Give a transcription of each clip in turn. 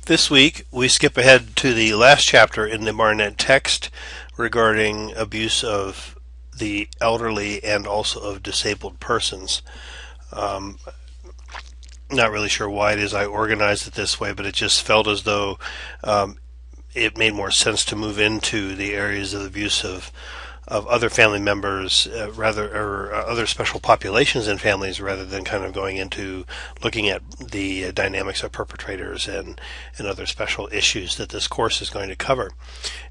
This week, we skip ahead to the last chapter in the Barnett text regarding abuse of the elderly and also of disabled persons. Um, Not really sure why it is I organized it this way, but it just felt as though um, it made more sense to move into the areas of abuse of other family members, other special populations in families, rather than kind of going into looking at the dynamics of perpetrators and other special issues that this course is going to cover.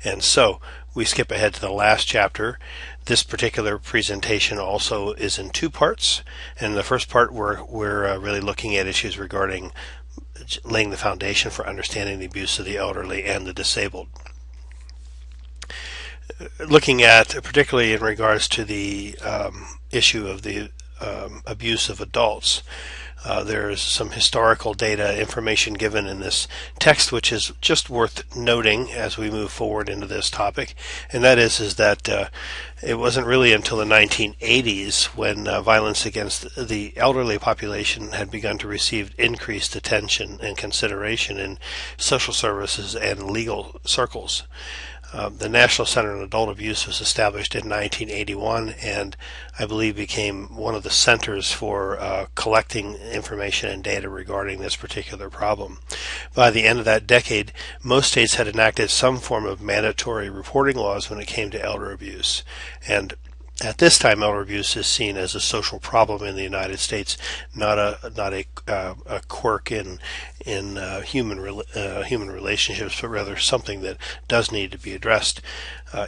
And so we skip ahead to the last chapter. This particular presentation also is in two parts. In the first part, we're really looking at issues regarding laying the foundation for understanding the abuse of the elderly and the disabled. Looking at, particularly in regards to the issue of the abuse of adults, there's some historical data information given in this text, which is just worth noting as we move forward into this topic, and that is that it wasn't really until the 1980s when violence against the elderly population had begun to receive increased attention and consideration in social services and legal circles. The National Center on Adult Abuse was established in 1981 and I believe became one of the centers for collecting information and data regarding this particular problem. By the end of that decade, most states had enacted some form of mandatory reporting laws when it came to elder abuse. And at this time, elder abuse is seen as a social problem in the United States, not a quirk in human relationships, but rather something that does need to be addressed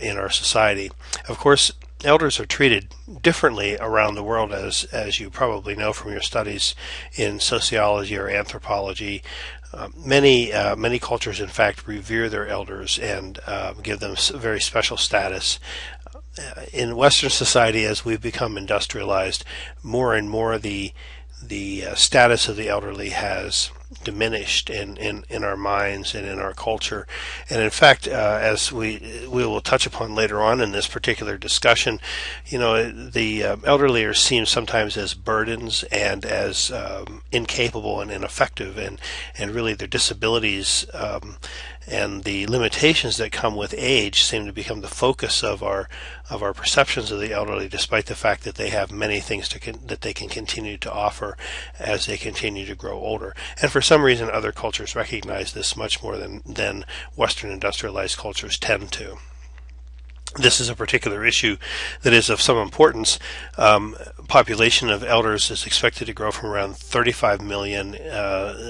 in our society. Of course, elders are treated differently around the world, as you probably know from your studies in sociology or anthropology. Many cultures, in fact, revere their elders and give them very special status. In Western society, as we've become industrialized, more and more the status of the elderly has diminished in our minds and in our culture. And in fact, as we will touch upon later on in this particular discussion, the elderly are seen sometimes as burdens and as incapable and ineffective, and really their disabilities and the limitations that come with age seem to become the focus of our perceptions of the elderly, despite the fact that they have many things that they can continue to offer as they continue to grow older. And for some reason, other cultures recognize this much more than Western industrialized cultures tend to. This is a particular issue that is of some importance. Population of elders is expected to grow from around 35 million,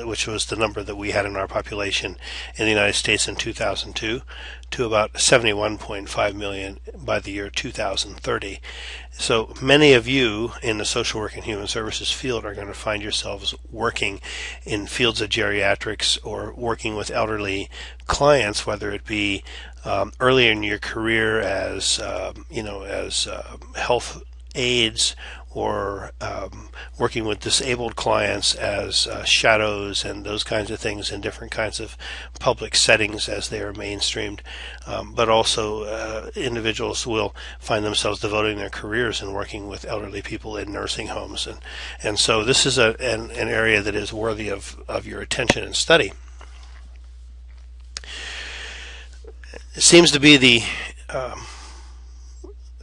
which was the number that we had in our population in the United States in 2002, to about 71.5 million by the year 2030. So many of you in the social work and human services field are going to find yourselves working in fields of geriatrics or working with elderly clients, whether it be earlier in your career as health aides, or working with disabled clients as shadows and those kinds of things in different kinds of public settings as they are mainstreamed. But also individuals will find themselves devoting their careers and working with elderly people in nursing homes. And so this is an area that is worthy of your attention and study. It seems to be the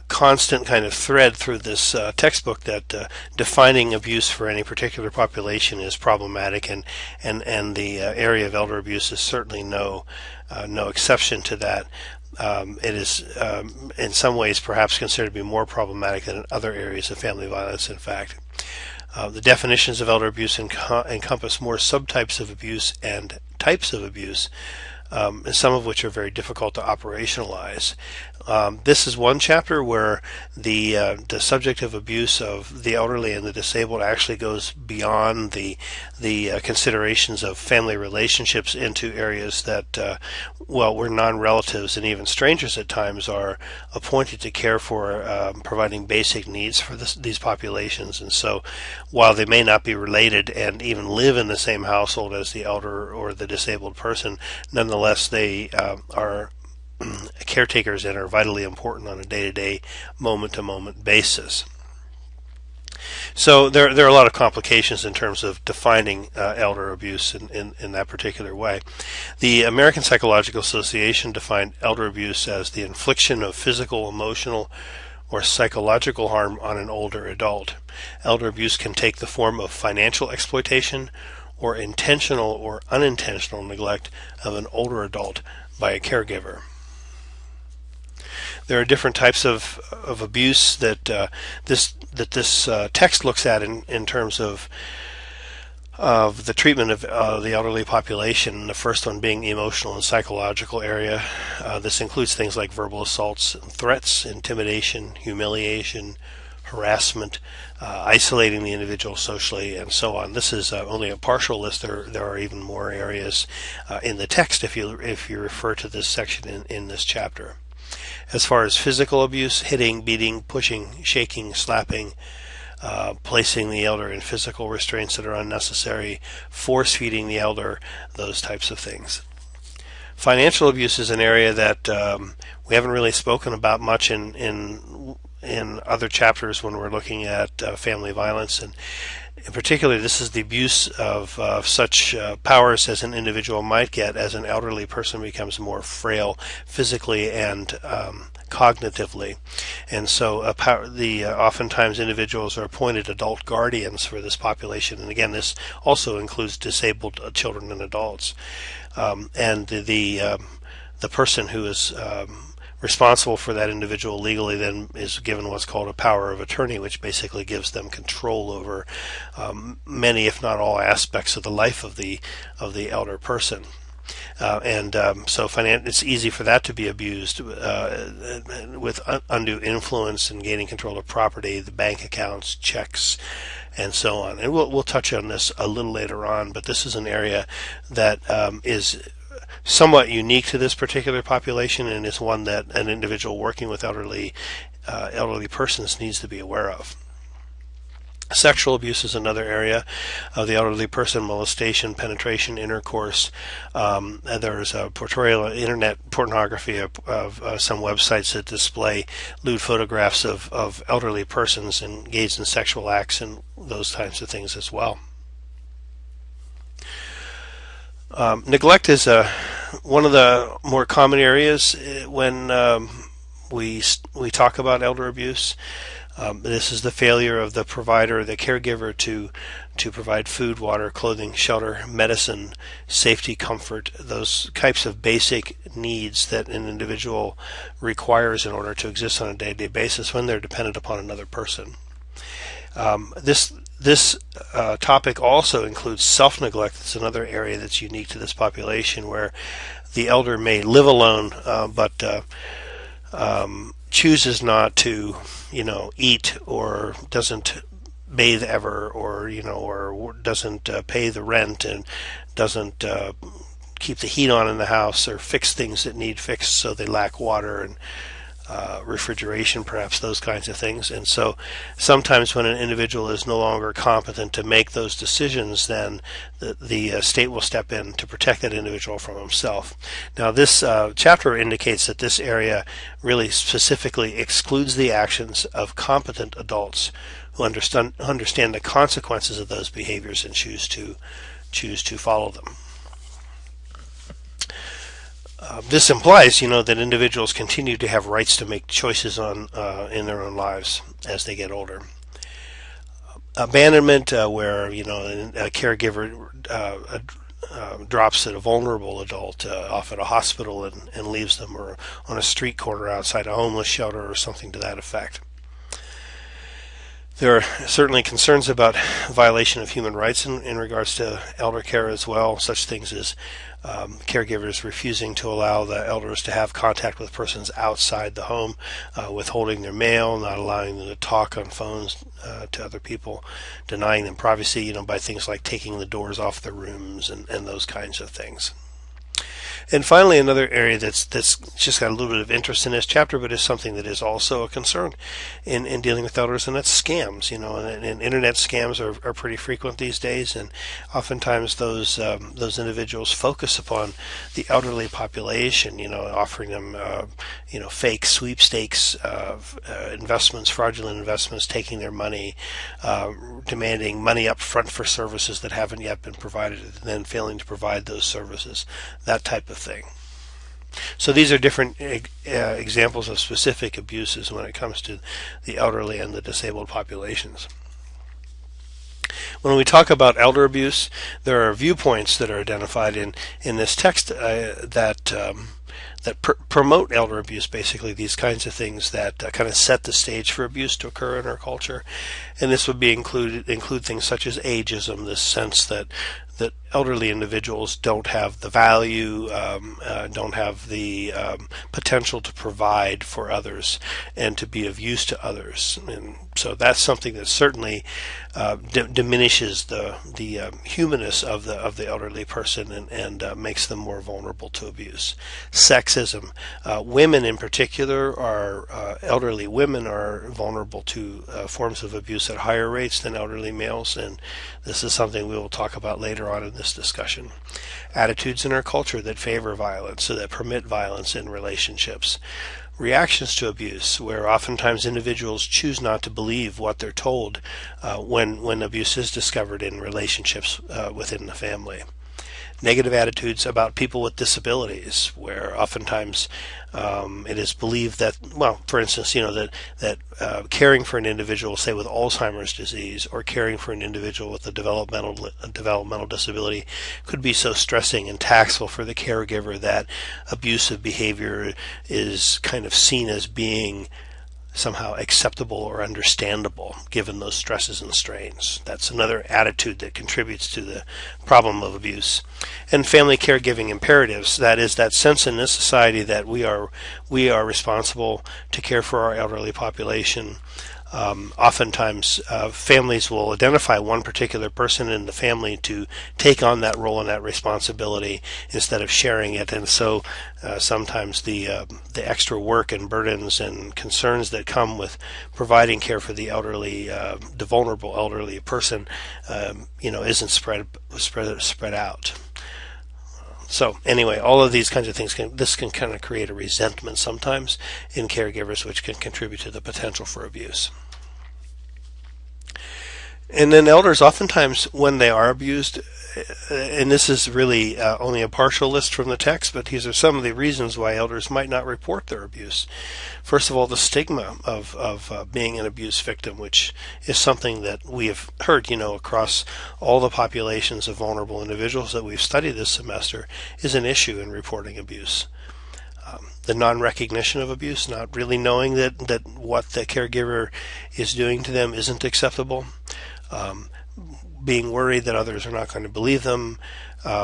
constant kind of thread through this textbook that defining abuse for any particular population is problematic, and the area of elder abuse is certainly no exception to that. It is in some ways perhaps considered to be more problematic than in other areas of family violence, in fact. The definitions of elder abuse encompass more subtypes of abuse and types of abuse, some of which are very difficult to operationalize. This is one chapter where the subject of abuse of the elderly and the disabled actually goes beyond the considerations of family relationships into areas that, where non-relatives and even strangers at times are appointed to care for providing basic needs for these populations. And so while they may not be related and even live in the same household as the elder or the disabled person, nonetheless they are caretakers and are vitally important on a day-to-day, moment-to-moment basis. So there are a lot of complications in terms of defining elder abuse in that particular way. The American Psychological Association defined elder abuse as the infliction of physical, emotional, or psychological harm on an older adult. Elder abuse can take the form of financial exploitation or intentional or unintentional neglect of an older adult by a caregiver. There are different types of abuse that this text looks at in terms of the treatment of the elderly population. The first one being the emotional and psychological area. This includes things like verbal assaults and threats, intimidation, humiliation, harassment, isolating the individual socially, and so on. This is only a partial list. There are even more areas in the text if you refer to this section in this chapter. As far as physical abuse, hitting, beating, pushing, shaking, slapping, placing the elder in physical restraints that are unnecessary, force feeding the elder, those types of things. Financial abuse is an area that we haven't really spoken about much in other chapters when we're looking at family violence, and in particular, this is the abuse of such powers as an individual might get as an elderly person becomes more frail physically and cognitively. And so oftentimes individuals are appointed adult guardians for this population. And again, this also includes disabled children and adults. And the person who is responsible for that individual legally then is given what's called a power of attorney, which basically gives them control over many, if not all, aspects of the life of the elder person. So it's easy for that to be abused with undue influence and gaining control of property, the bank accounts, checks, and so on. And we'll touch on this a little later on, but this is an area that is somewhat unique to this particular population, and is one that an individual working with elderly persons needs to be aware of. Sexual abuse is another area of the elderly person: molestation, penetration, intercourse. There's a portrayal of internet pornography of some websites that display lewd photographs of elderly persons engaged in sexual acts and those types of things as well. Neglect is one of the more common areas when we talk about elder abuse. This is the failure of the provider, the caregiver, to provide food, water, clothing, shelter, medicine, safety, comfort, those types of basic needs that an individual requires in order to exist on a day-to-day basis when they're dependent upon another person. This topic also includes self-neglect. It's another area that's unique to this population, where the elder may live alone, but chooses not to, eat, or doesn't bathe ever, or doesn't pay the rent, and doesn't keep the heat on in the house, or fix things that need fixed, so they lack water and refrigeration, perhaps, those kinds of things. And so sometimes when an individual is no longer competent to make those decisions, then the state will step in to protect that individual from himself. Now, this chapter indicates that this area really specifically excludes the actions of competent adults who understand the consequences of those behaviors and choose to follow them. This implies, that individuals continue to have rights to make choices in their own lives as they get older. Abandonment, where a caregiver drops a vulnerable adult off at a hospital and leaves them, or on a street corner outside a homeless shelter, or something to that effect. There are certainly concerns about violation of human rights in regards to elder care as well, such things as caregivers refusing to allow the elders to have contact with persons outside the home, withholding their mail, not allowing them to talk on phones to other people, denying them privacy, by things like taking the doors off their rooms and those kinds of things. And finally, another area that's just got a little bit of interest in this chapter, but is something that is also a concern in dealing with elders, and that's scams. And internet scams are pretty frequent these days, and oftentimes those individuals focus upon the elderly population. Offering them fake sweepstakes investments, fraudulent investments, taking their money, demanding money up front for services that haven't yet been provided, and then failing to provide those services, that type of thing. So these are different examples of specific abuses when it comes to the elderly and the disabled populations. When we talk about elder abuse, there are viewpoints that are identified in this text that promote elder abuse, basically these kinds of things that kind of set the stage for abuse to occur in our culture. And this would include things such as ageism, this sense that elderly individuals don't have the value, don't have the potential to provide for others and to be of use to others. And so that's something that certainly diminishes the humanness of the elderly person and makes them more vulnerable to abuse. Sexism. Women in particular elderly women are vulnerable to forms of abuse at higher rates than elderly males, and this is something we will talk about later on in this discussion. Attitudes in our culture that favor violence, so that permit violence in relationships. Reactions to abuse, where oftentimes individuals choose not to believe what they're told when abuse is discovered in relationships within the family. Negative attitudes about people with disabilities, where oftentimes it is believed that, for instance, that caring for an individual, say with Alzheimer's disease, or caring for an individual with a developmental disability, could be so stressing and taxful for the caregiver that abusive behavior is kind of seen as being somehow acceptable or understandable given those stresses and strains. That's another attitude that contributes to the problem of abuse. And family caregiving imperatives, that is that sense in this society that we are responsible to care for our elderly population. Oftentimes families will identify one particular person in the family to take on that role and that responsibility instead of sharing it, and so sometimes the extra work and burdens and concerns that come with providing care for the elderly, the vulnerable elderly person, isn't spread out. So anyway, all of these kinds of things can kind of create a resentment sometimes in caregivers, which can contribute to the potential for abuse. And then elders, oftentimes when they are abused, and this is really only a partial list from the text, but these are some of the reasons why elders might not report their abuse. First of all, the stigma of being an abuse victim, which is something that we have heard, across all the populations of vulnerable individuals that we've studied this semester, is an issue in reporting abuse. The non-recognition of abuse, not really knowing that what the caregiver is doing to them isn't acceptable. Being worried that others are not going to believe them,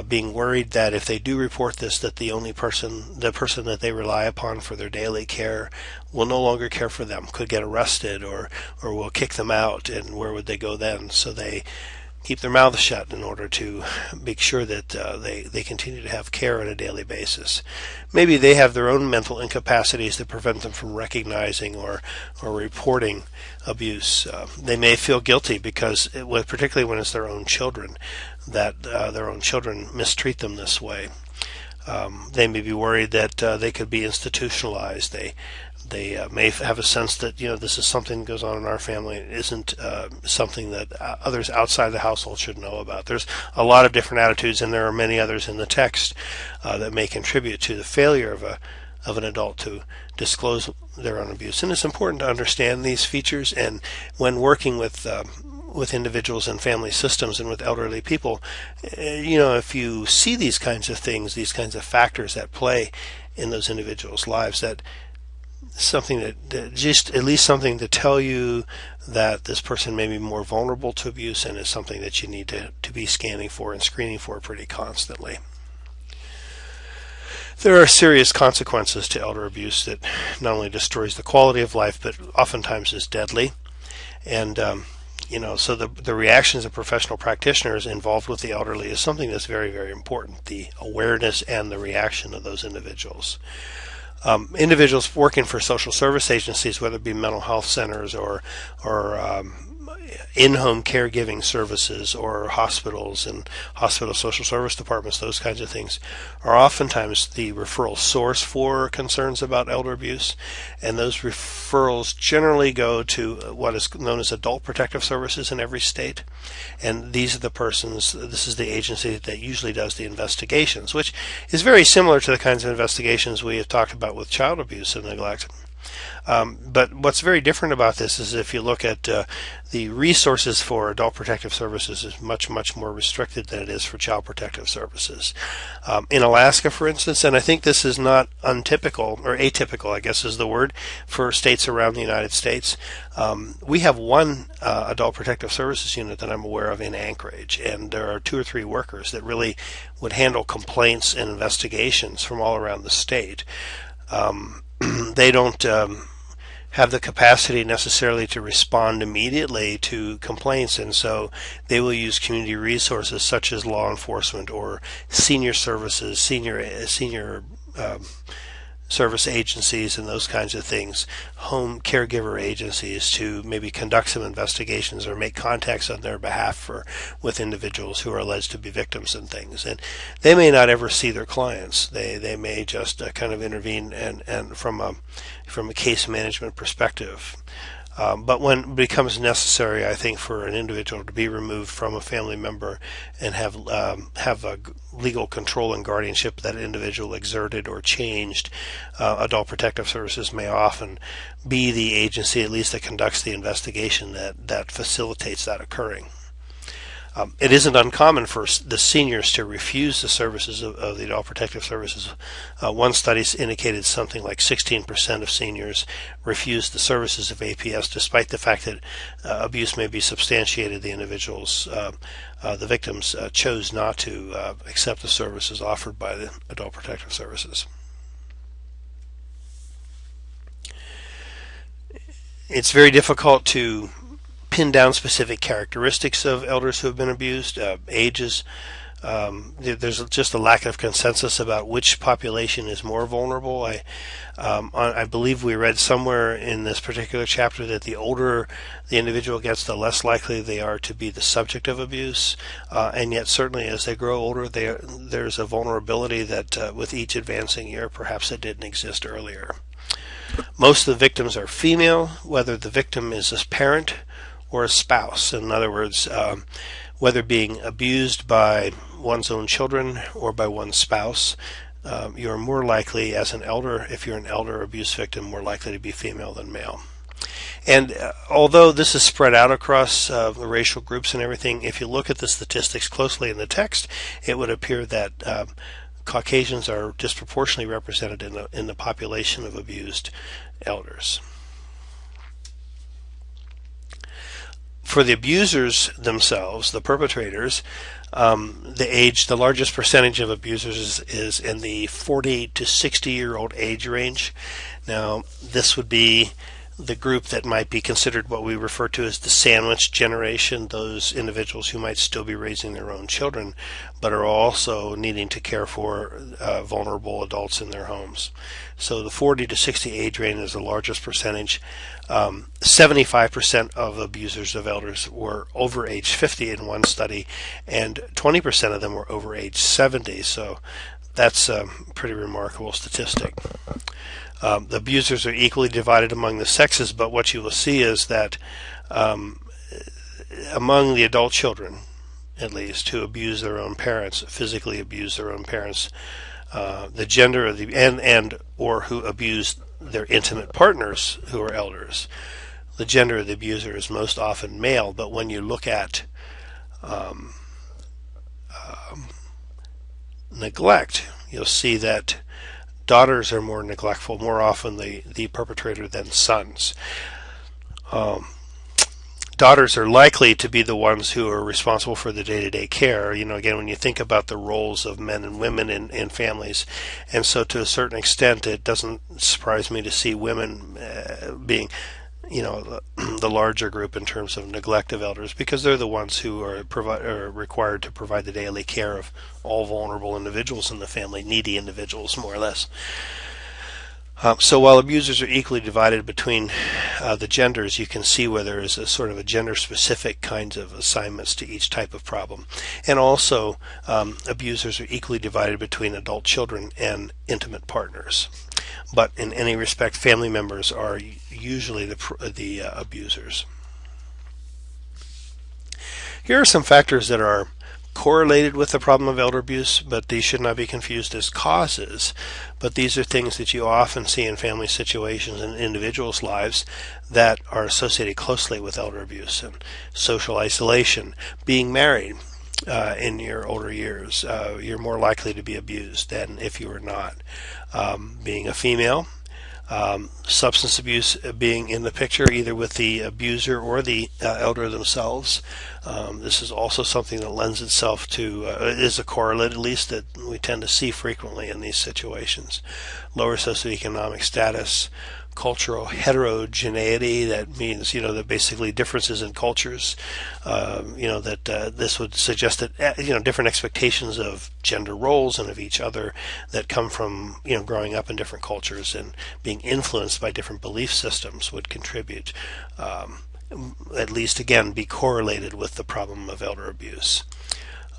being worried that if they do report this, that the person that they rely upon for their daily care will no longer care for them, could get arrested or will kick them out, and where would they go then? So they keep their mouths shut in order to make sure that they continue to have care on a daily basis. Maybe they have their own mental incapacities that prevent them from recognizing or reporting abuse. They may feel guilty because, particularly when it's their own children, that their own children mistreat them this way. They may be worried that they could be institutionalized. They may have a sense that this is something that goes on in our family. It isn't something that others outside the household should know about. There's a lot of different attitudes, and there are many others in the text that may contribute to the failure of an adult to disclose their own abuse. And it's important to understand these features. And when working with individuals and family systems and with elderly people, if you see these kinds of things, these kinds of factors at play in those individuals' lives, that something that just at least something to tell you that this person may be more vulnerable to abuse, and is something that you need to be scanning for and screening for pretty constantly. There are serious consequences to elder abuse that not only destroys the quality of life, but oftentimes is deadly. And So the reactions of professional practitioners involved with the elderly is something that's very, very important. The awareness and the reaction of those individuals. Individuals working for social service agencies, whether it be mental health centers or in-home caregiving services or hospitals and hospital social service departments, those kinds of things, are oftentimes the referral source for concerns about elder abuse. And those referrals generally go to what is known as adult protective services in every state. And these are the persons, this is the agency that usually does the investigations, which is very similar to the kinds of investigations we have talked about with child abuse and neglect. But what's very different about this is if you look at the resources for adult protective services is much, much more restricted than it is for child protective services. In Alaska, for instance, and I think this is not untypical, or atypical, I guess is the word, for states around the United States, we have one adult protective services unit that I'm aware of in Anchorage, and there are 2 or 3 workers that really would handle complaints and investigations from all around the state. They don't have the capacity necessarily to respond immediately to complaints, and so they will use community resources such as law enforcement or senior services, senior service agencies and those kinds of things, home caregiver agencies, to maybe conduct some investigations or make contacts on their behalf with individuals who are alleged to be victims and things. And they may not ever see their clients. They may just kind of intervene and from a case management perspective. But when it becomes necessary, I think, for an individual to be removed from a family member and have a legal control and guardianship that individual exerted or changed, adult protective services may often be the agency, at least that conducts the investigation that facilitates that occurring. It isn't uncommon for the seniors to refuse the services of the adult protective services. One study indicated something like 16% of seniors refused the services of APS, despite the fact that abuse may be substantiated. The individuals, the victims, chose not to accept the services offered by the adult protective services. It's very difficult to pin down specific characteristics of elders who have been abused, ages. There's just a lack of consensus about which population is more vulnerable. I believe we read somewhere in this particular chapter that the older the individual gets, the less likely they are to be the subject of abuse. And yet certainly as they grow older, there's a vulnerability that with each advancing year, perhaps it didn't exist earlier. Most of the victims are female, whether the victim is a parent or a spouse. In other words, whether being abused by one's own children or by one's spouse, you're more likely as an elder, if you're an elder abuse victim, more likely to be female than male. And although this is spread out across the racial groups and everything, if you look at the statistics closely in the text, it would appear that Caucasians are disproportionately represented in the population of abused elders. For the abusers themselves, the perpetrators, the largest percentage of abusers is in the 40 to 60-year-old age range. Now, this would be the group that might be considered what we refer to as the sandwich generation, those individuals who might still be raising their own children, but are also needing to care for vulnerable adults in their homes. So the 40 to 60 age range is the largest percentage. 75% of abusers of elders were over age 50 in one study, and 20% of them were over age 70. So that's a pretty remarkable statistic. The abusers are equally divided among the sexes, but what you will see is that among the adult children, at least, who abuse their own parents, physically abuse their own parents, the gender of the and or who abuse their intimate partners who are elders, the gender of the abuser is most often male. But when you look at neglect, you'll see that daughters are more neglectful, more often the perpetrator than sons. Daughters are likely to be the ones who are responsible for the day-to-day care. Again, when you think about the roles of men and women in families, and so to a certain extent, it doesn't surprise me to see women being the larger group in terms of neglect of elders, because they're the ones who are required to provide the daily care of all vulnerable individuals in the family, needy individuals, more or less. So while abusers are equally divided between the genders, you can see where there is a sort of a gender-specific kinds of assignments to each type of problem. And also, abusers are equally divided between adult children and intimate partners. But in any respect, family members are usually the abusers. Here are some factors that are correlated with the problem of elder abuse, but these should not be confused as causes. But these are things that you often see in family situations and individuals' lives that are associated closely with elder abuse: and social isolation, being married in your older years. You're more likely to be abused than if you were not. Being a female, substance abuse being in the picture, either with the abuser or the elder themselves. This is also something that lends itself to, is a correlate at least, that we tend to see frequently in these situations. Lower socioeconomic status, cultural heterogeneity, that means, that basically differences in cultures, that this would suggest that, different expectations of gender roles and of each other that come from, growing up in different cultures and being influenced by different belief systems would contribute, at least again, be correlated with the problem of elder abuse.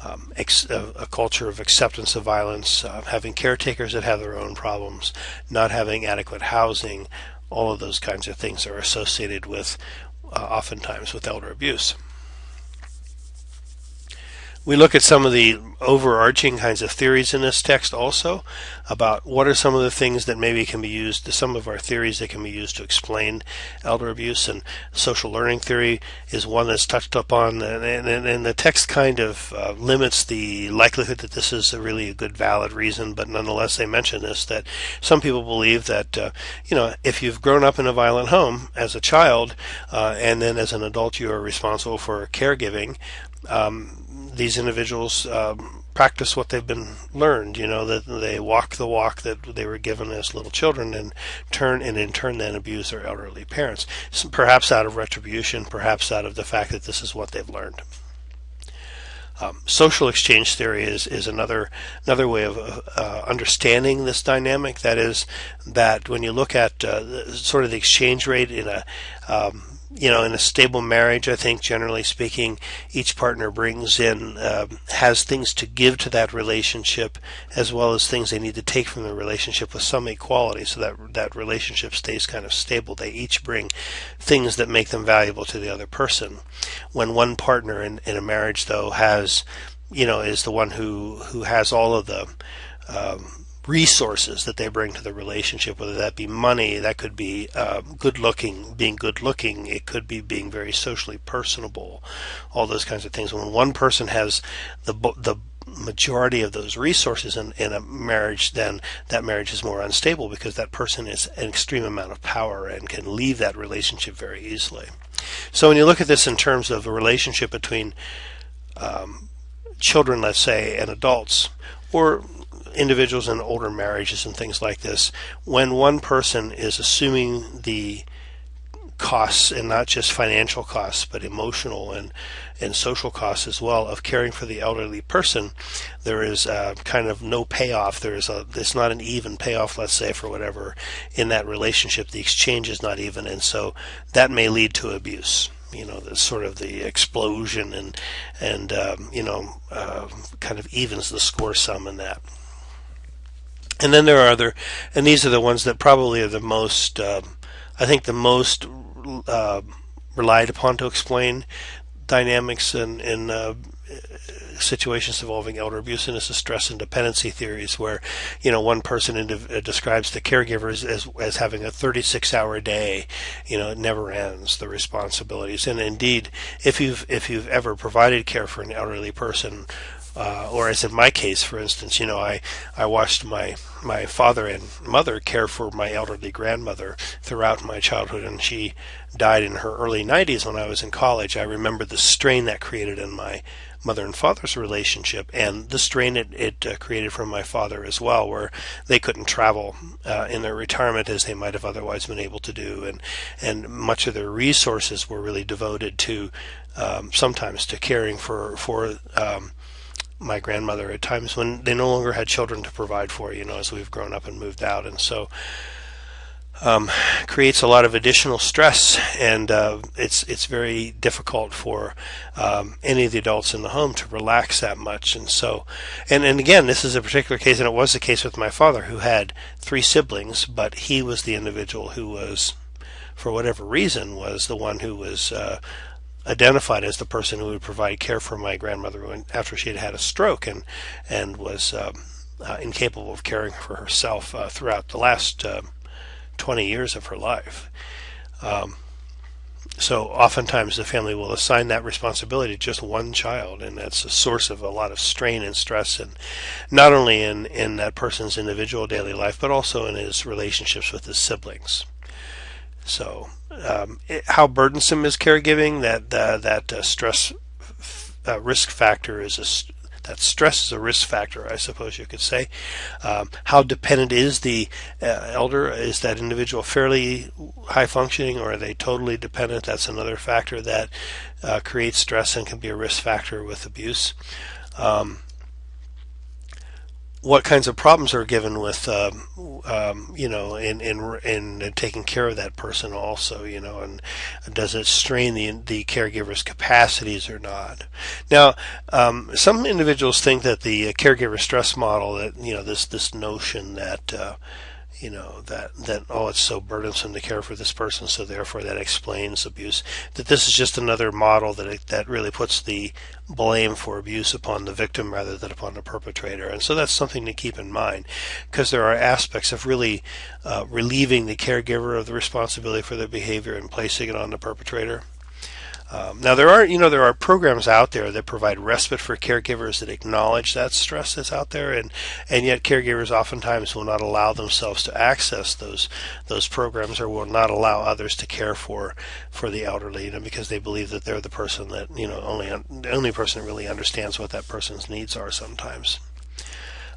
A culture of acceptance of violence, having caretakers that have their own problems, not having adequate housing, all of those kinds of things are associated with, oftentimes, with elder abuse. We look at some of the overarching kinds of theories in this text also about what are some of the things that maybe can be used, some of our theories that can be used to explain elder abuse. And social learning theory is one that's touched upon, and the text kind of limits the likelihood that this is really a good valid reason, but nonetheless they mention this, that some people believe that if you've grown up in a violent home as a child and then as an adult you are responsible for caregiving, these individuals practice what they've been learned, that they walk the walk that they were given as little children, and in turn then abuse their elderly parents, perhaps out of retribution, perhaps out of the fact that this is what they've learned. Social exchange theory is another way of understanding this dynamic. That is, that when you look at sort of the exchange rate in a stable marriage, I think generally speaking, each partner brings in, has things to give to that relationship, as well as things they need to take from the relationship with some equality, so that relationship stays kind of stable. They each bring things that make them valuable to the other person. When one partner in a marriage, though, has, is the one who has all of the resources that they bring to the relationship, whether that be money, that could be being good looking, it could be being very socially personable, all those kinds of things. When one person has the majority of those resources in a marriage, then that marriage is more unstable, because that person has an extreme amount of power and can leave that relationship very easily. So when you look at this in terms of a relationship between children, let's say, and adults, or individuals in older marriages and things like this, when one person is assuming the costs, and not just financial costs, but emotional and social costs as well, of caring for the elderly person, there is kind of no payoff. It's not an even payoff, let's say, for whatever in that relationship. The exchange is not even, and so that may lead to abuse. The sort of the explosion and kind of evens the score some in that. And then there are and these are the ones that probably are the most, I think, the most relied upon to explain dynamics in situations involving elder abuse, and it's the stress and dependency theories, where one person describes the caregivers as having a 36-hour day. It never ends, the responsibilities. And indeed, if you've ever provided care for an elderly person, or as in my case, for instance, I watched my father and mother care for my elderly grandmother throughout my childhood, and she died in her early 90s when I was in college. I remember the strain that created in my mother and father's relationship, and the strain it created from my father as well, where they couldn't travel in their retirement as they might have otherwise been able to do, and much of their resources were really devoted to sometimes to caring for my grandmother at times when they no longer had children to provide for, as we've grown up and moved out. And so creates a lot of additional stress, and it's very difficult for any of the adults in the home to relax that much. And so, and again, this is a particular case, and it was the case with my father, who had 3 siblings, but he was the individual who was, for whatever reason, was the one who was identified as the person who would provide care for my grandmother after she had had a stroke, and was incapable of caring for herself throughout the last 20 years of her life. So oftentimes the family will assign that responsibility to just one child, and that's a source of a lot of strain and stress, and not only in that person's individual daily life, but also in his relationships with his siblings. So how burdensome is caregiving? That stress risk factor that stress is a risk factor, I suppose you could say. How dependent is the elder? Is that individual fairly high functioning, or are they totally dependent? That's another factor that creates stress and can be a risk factor with abuse. What kinds of problems are given with, in taking care of that person also, and does it strain the caregiver's capacities or not? Now, some individuals think that the caregiver stress model, that, this notion that, that it's so burdensome to care for this person, so therefore that explains abuse, that this is just another model that really puts the blame for abuse upon the victim rather than upon the perpetrator. And so that's something to keep in mind, because there are aspects of really relieving the caregiver of the responsibility for their behavior and placing it on the perpetrator. Now there are programs out there that provide respite for caregivers that acknowledge that stress that's out there, and yet caregivers oftentimes will not allow themselves to access those programs, or will not allow others to care for the elderly, because they believe that they're the person that the only person that really understands what that person's needs are sometimes.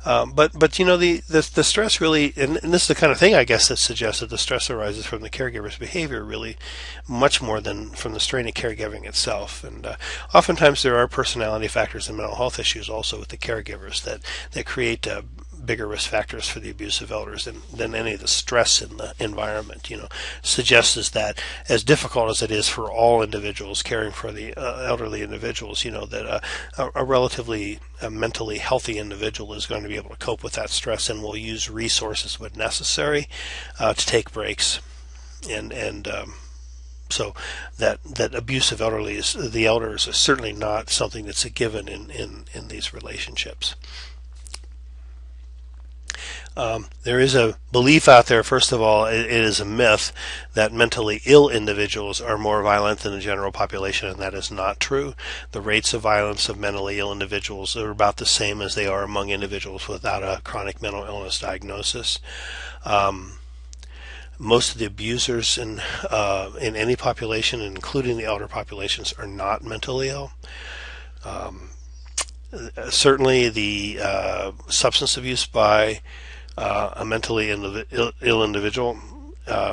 But the stress really, and this is the kind of thing I guess that suggests that the stress arises from the caregiver's behavior really much more than from the strain of caregiving itself. And oftentimes there are personality factors and mental health issues also with the caregivers that create bigger risk factors for the abuse of elders than any of the stress in the environment. Suggests is that as difficult as it is for all individuals caring for the elderly individuals, that a relatively mentally healthy individual is going to be able to cope with that stress and will use resources when necessary to take breaks. And so that abuse of the elders is certainly not something that's a given in these relationships. There is a belief out there, first of all, it is a myth that mentally ill individuals are more violent than the general population, and that is not true. The rates of violence of mentally ill individuals are about the same as they are among individuals without a chronic mental illness diagnosis. Most of the abusers in any population, including the elder populations, are not mentally ill. Certainly the substance abuse by a mentally ill individual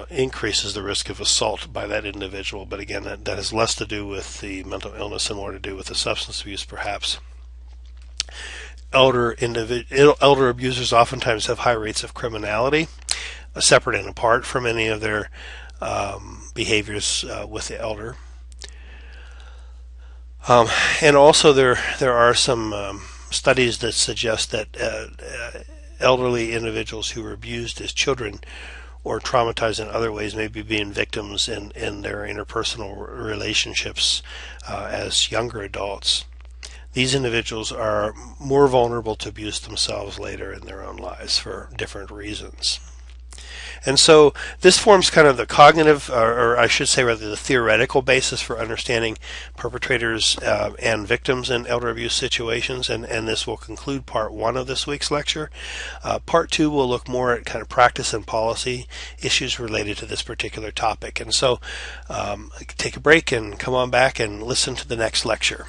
increases the risk of assault by that individual, but again, that has less to do with the mental illness and more to do with the substance abuse, perhaps. Elder abusers oftentimes have high rates of criminality, separate and apart from any of their behaviors with the elder. And also there are some studies that suggest that elderly individuals who were abused as children or traumatized in other ways may be being victims in their interpersonal relationships as younger adults. These individuals are more vulnerable to abuse themselves later in their own lives for different reasons. And so this forms kind of the cognitive, or I should say rather the theoretical basis for understanding perpetrators and victims in elder abuse situations, and this will conclude part one of this week's lecture. Part two will look more at kind of practice and policy issues related to this particular topic. And so take a break and come on back and listen to the next lecture.